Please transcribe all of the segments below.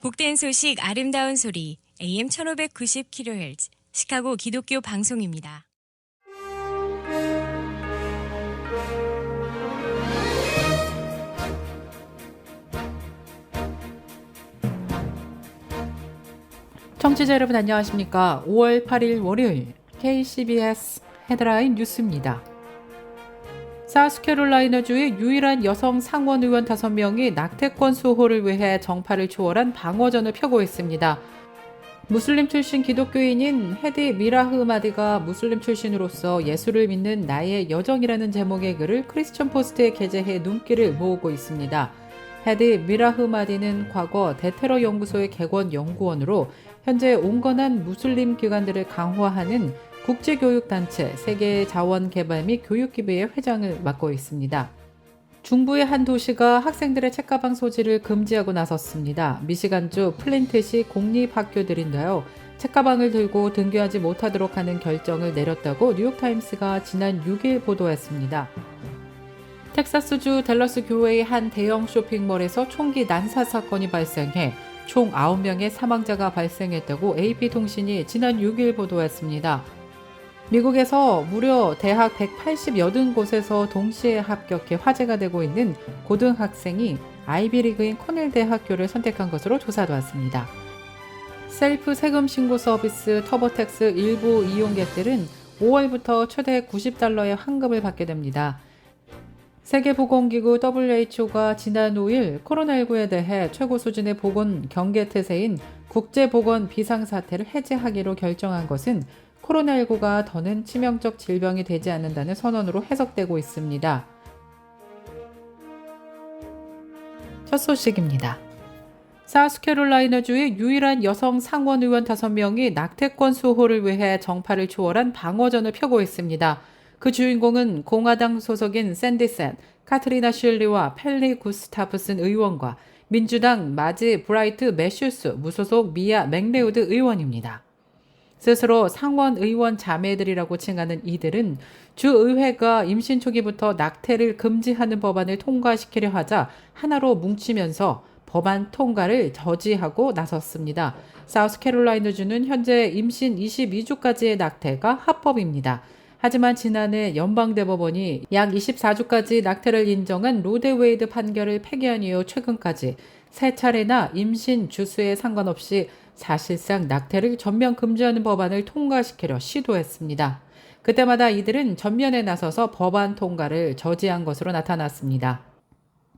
복된 소식 아름다운 소리 AM 1590kHz 시카고 기독교 방송입니다. 청취자 여러분 안녕하십니까? 5월 8일 월요일 KCBS 헤드라인 뉴스입니다. 사우스캐롤라이나주의 유일한 여성 상원 의원 5명이 낙태권 수호를 위해 정파를 초월한 방어전을 펴고 있습니다. 무슬림 출신 기독교인인 헤디 미라흐 마디가 무슬림 출신으로서 예수를 믿는 나의 여정이라는 제목의 글을 크리스천 포스트에 게재해 눈길을 모으고 있습니다. 헤디 미라흐 마디는 과거 대테러 연구소의 객원 연구원으로 현재 온건한 무슬림 기관들을 강화하는 국제교육단체 세계자원개발 및 교육기부의 회장을 맡고 있습니다. 중부의 한 도시가 학생들의 책가방 소지를 금지하고 나섰습니다. 미시간주 플린트시 공립학교들인데요. 책가방을 들고 등교하지 못하도록 하는 결정을 내렸다고 뉴욕타임스가 지난 6일 보도했습니다. 텍사스주 댈러스 교회의 한 대형 쇼핑몰에서 총기 난사 사건이 발생해 총 9명의 사망자가 발생했다고 AP통신이 지난 6일 보도했습니다. 미국에서 무려 대학 180여든 곳에서 동시에 합격해 화제가 되고 있는 고등학생이 아이비리그인 코넬 대학교를 선택한 것으로 조사되었습니다. 셀프 세금 신고 서비스 터보텍스 일부 이용객들은 5월부터 최대 $90의 환급을 받게 됩니다. 세계보건기구 WHO가 지난 5일 코로나19에 대해 최고 수준의 보건 경계 태세인 국제보건 비상사태를 해제하기로 결정한 것은 코로나19가 더는 치명적 질병이 되지 않는다는 선언으로 해석되고 있습니다. 첫 소식입니다. 사우스캐롤라이나주의 유일한 여성 상원 의원 5명이 낙태권 수호를 위해 정파를 초월한 방어전을 펴고 있습니다. 그 주인공은 공화당 소속인 샌디센, 카트리나 슐리와 펠리 구스타프슨 의원과 민주당 마지 브라이트 매슈스 무소속 미아 맥레우드 의원입니다. 스스로 상원 의원 자매들이라고 칭하는 이들은 주의회가 임신 초기부터 낙태를 금지하는 법안을 통과시키려 하자 하나로 뭉치면서 법안 통과를 저지하고 나섰습니다. 사우스캐롤라이나주는 현재 임신 22주까지의 낙태가 합법입니다. 하지만 지난해 연방대법원이 약 24주까지 낙태를 인정한 로데웨이드 판결을 폐기한 이후 최근까지 3차례나 임신 주수에 상관없이 사실상 낙태를 전면 금지하는 법안을 통과시키려 시도했습니다. 그때마다 이들은 전면에 나서서 법안 통과를 저지한 것으로 나타났습니다.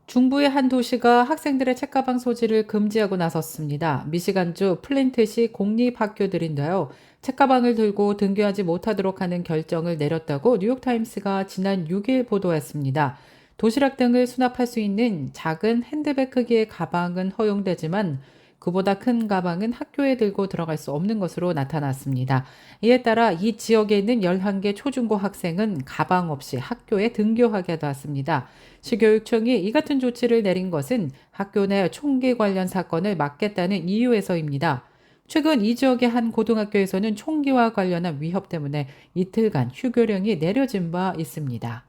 중부의 한 도시가 학생들의 책가방 소지를 금지하고 나섰습니다. 미시간주 플린트시 공립학교들인데요. 책가방을 들고 등교하지 못하도록 하는 결정을 내렸다고 뉴욕타임스가 지난 6일 보도했습니다. 도시락 등을 수납할 수 있는 작은 핸드백 크기의 가방은 허용되지만 그보다 큰 가방은 학교에 들고 들어갈 수 없는 것으로 나타났습니다. 이에 따라 이 지역에 있는 11개 초중고 학생은 가방 없이 학교에 등교하게 되었습니다. 시교육청이 이 같은 조치를 내린 것은 학교 내 총기 관련 사건을 막겠다는 이유에서입니다. 최근 이 지역의 한 고등학교에서는 총기와 관련한 위협 때문에 이틀간 휴교령이 내려진 바 있습니다.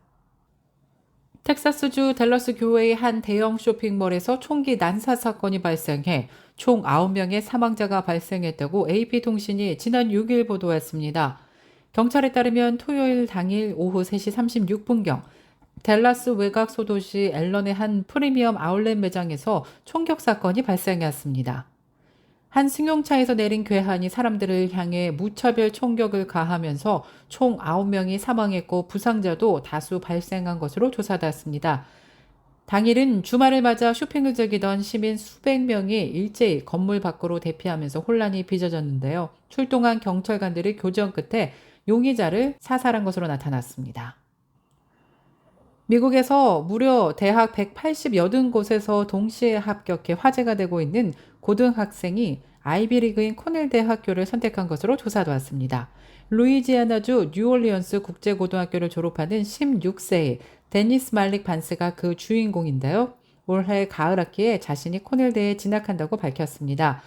텍사스주 댈러스 교회의 한 대형 쇼핑몰에서 총기 난사 사건이 발생해 총 9명의 사망자가 발생했다고 AP통신이 지난 6일 보도했습니다. 경찰에 따르면 토요일 당일 오후 3시 36분경 댈러스 외곽 소도시 앨런의 한 프리미엄 아울렛 매장에서 총격 사건이 발생했습니다. 한 승용차에서 내린 괴한이 사람들을 향해 무차별 총격을 가하면서 총 9명이 사망했고 부상자도 다수 발생한 것으로 조사됐습니다. 당일은 주말을 맞아 쇼핑을 즐기던 시민 수백 명이 일제히 건물 밖으로 대피하면서 혼란이 빚어졌는데요. 출동한 경찰관들의 교전 끝에 용의자를 사살한 것으로 나타났습니다. 미국에서 무려 대학 180여든 곳에서 동시에 합격해 화제가 되고 있는 고등학생이 아이비리그인 코넬 대학교를 선택한 것으로 조사되었습니다. 루이지애나주 뉴올리언스 국제고등학교를 졸업하는 16세의 데니스 말릭 반스가 그 주인공인데요. 올해 가을 학기에 자신이 코넬대에 진학한다고 밝혔습니다.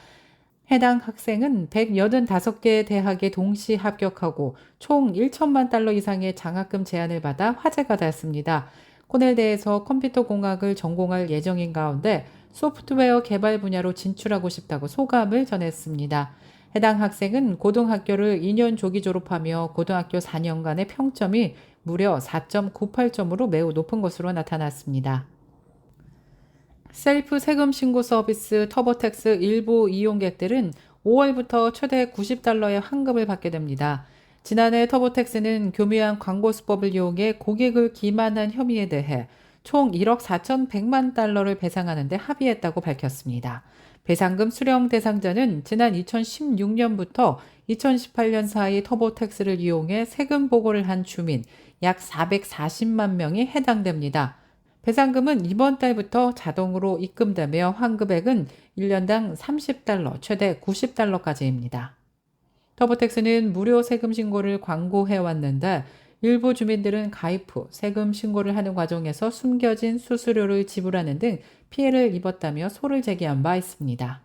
해당 학생은 185개 대학에 동시 합격하고 총 1천만 달러 이상의 장학금 제안을 받아 화제가 됐습니다. 코넬대에서 컴퓨터 공학을 전공할 예정인 가운데 소프트웨어 개발 분야로 진출하고 싶다고 소감을 전했습니다. 해당 학생은 고등학교를 2년 조기 졸업하며 고등학교 4년간의 평점이 무려 4.98점으로 매우 높은 것으로 나타났습니다. 셀프 세금 신고 서비스 터보택스 일부 이용객들은 5월부터 최대 $90의 환급을 받게 됩니다. 지난해 터보택스는 교묘한 광고 수법을 이용해 고객을 기만한 혐의에 대해 총 1억 4,100만 달러를 배상하는 데 합의했다고 밝혔습니다. 배상금 수령 대상자는 지난 2016년부터 2018년 사이 터보택스를 이용해 세금 보고를 한 주민 약 440만 명이 해당됩니다. 배상금은 이번 달부터 자동으로 입금되며 환급액은 1년당 $30, 최대 $90까지입니다. 터보택스는 무료 세금 신고를 광고해 왔는데 일부 주민들은 가입 후 세금 신고를 하는 과정에서 숨겨진 수수료를 지불하는 등 피해를 입었다며 소를 제기한 바 있습니다.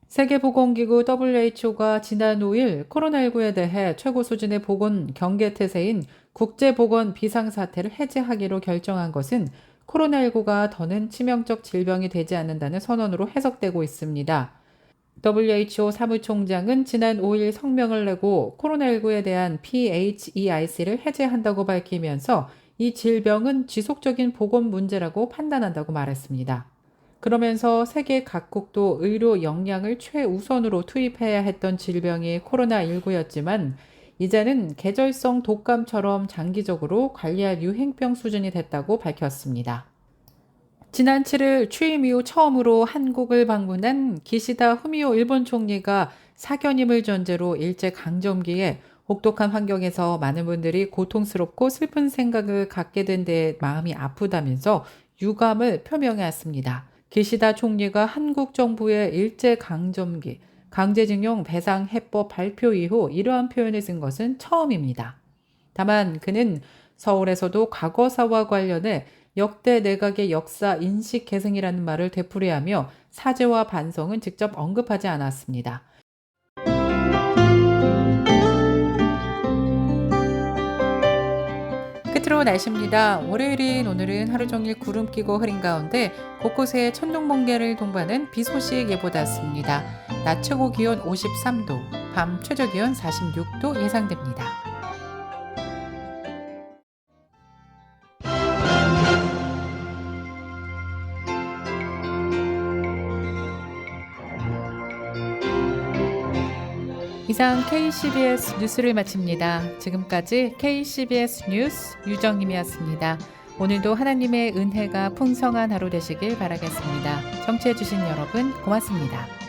세계보건기구 WHO가 지난 5일 코로나19에 대해 최고 수준의 보건 경계태세인 국제보건 비상사태를 해제하기로 결정한 것은 코로나19가 더는 치명적 질병이 되지 않는다는 선언으로 해석되고 있습니다. WHO 사무총장은 지난 5일 성명을 내고 코로나19에 대한 PHEIC를 해제한다고 밝히면서 이 질병은 지속적인 보건 문제라고 판단한다고 말했습니다. 그러면서 세계 각국도 의료 역량을 최우선으로 투입해야 했던 질병이 코로나19였지만 이제는 계절성 독감처럼 장기적으로 관리할 유행병 수준이 됐다고 밝혔습니다. 지난 7일 취임 이후 처음으로 한국을 방문한 기시다 후미오 일본 총리가 사견임을 전제로 일제강점기에 혹독한 환경에서 많은 분들이 고통스럽고 슬픈 생각을 갖게 된 데 마음이 아프다면서 유감을 표명했습니다. 기시다 총리가 한국 정부의 일제강점기 강제징용 배상 해법 발표 이후 이러한 표현을 쓴 것은 처음입니다. 다만 그는 서울에서도 과거사와 관련해 역대 내각의 역사 인식 계승이라는 말을 되풀이하며 사죄와 반성은 직접 언급하지 않았습니다. 끝으로 날씨입니다. 월요일인 오늘은 하루 종일 구름 끼고 흐린 가운데 곳곳에 천둥 번개를 동반한 비 소식 예보됐습니다. 낮 최고 기온 53도, 밤 최저 기온 46도 예상됩니다. 이상 KCBS 뉴스를 마칩니다. 지금까지 KCBS 뉴스 유정님이었습니다. 오늘도 하나님의 은혜가 풍성한 하루 되시길 바라겠습니다. 청취해주신 여러분 고맙습니다.